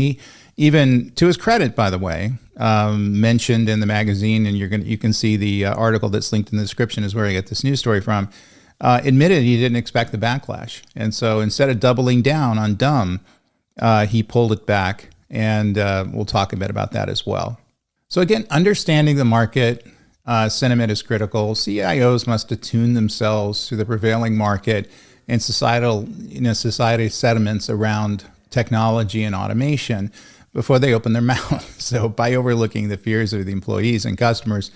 He even, to his credit, by the way, mentioned in the magazine, and you can see the article that's linked in the description is where I get this news story from, admitted he didn't expect the backlash. And so instead of doubling down on dumb, he pulled it back, and we'll talk a bit about that as well. So again, understanding the market sentiment is critical. CIOs must attune themselves to the prevailing market and society sentiments around technology and automation before they open their mouth. So by overlooking the fears of the employees and customers,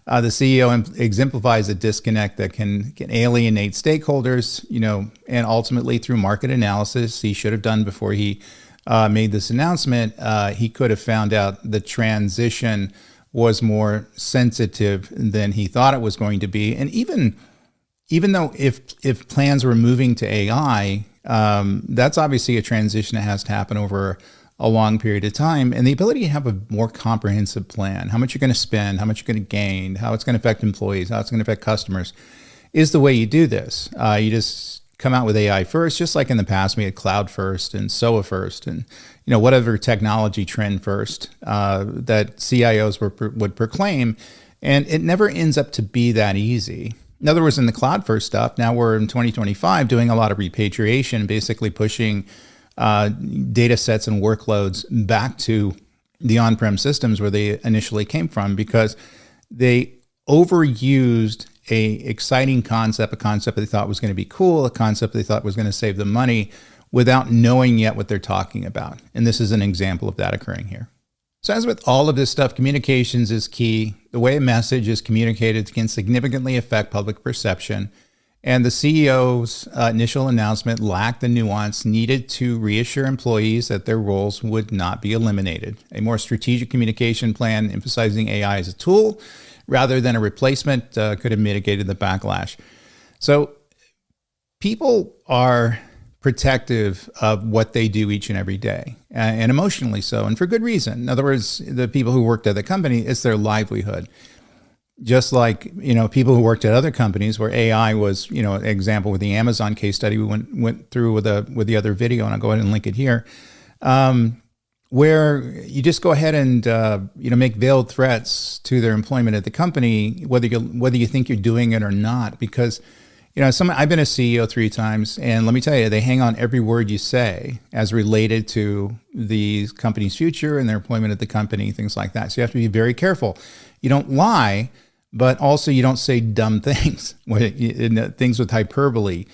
the CEO exemplifies a disconnect that can alienate stakeholders, and ultimately through market analysis he should have done before he made this announcement, he could have found out the transition was more sensitive than he thought it was going to be. And even though if plans were moving to AI, that's obviously a transition that has to happen over a long period of time, and the ability to have a more comprehensive plan, how much you're going to spend, how much you're going to gain, how it's going to affect employees, how it's going to affect customers, is the way you do this. You just come out with AI first, just like in the past we had cloud first and SOA first, and whatever technology trend first that CIOs would proclaim, and it never ends up to be that easy. In other words, in the cloud first stuff, now we're in 2025 doing a lot of repatriation, basically pushing data sets and workloads back to the on-prem systems where they initially came from, because they overused a exciting concept, a concept they thought was going to be cool, a concept they thought was going to save them money, without knowing yet what they're talking about. And this is an example of that occurring here. So as with all of this stuff, communications is key. The way a message is communicated can significantly affect public perception. And the CEO's initial announcement lacked the nuance needed to reassure employees that their roles would not be eliminated. A more strategic communication plan emphasizing AI as a tool rather than a replacement could have mitigated the backlash. So people are protective of what they do each and every day, and emotionally so, and for good reason. In other words, the people who worked at the company, it's their livelihood. Just like, people who worked at other companies where AI was, an example with the Amazon case study we went through with the other video, and I'll go ahead and link it here, where you just go ahead and, make veiled threats to their employment at the company, whether you think you're doing it or not, because, I've been a CEO 3 times, and let me tell you, they hang on every word you say as related to the company's future and their employment at the company, things like that. So you have to be very careful. You don't lie, but also you don't say dumb things, things with hyperbole.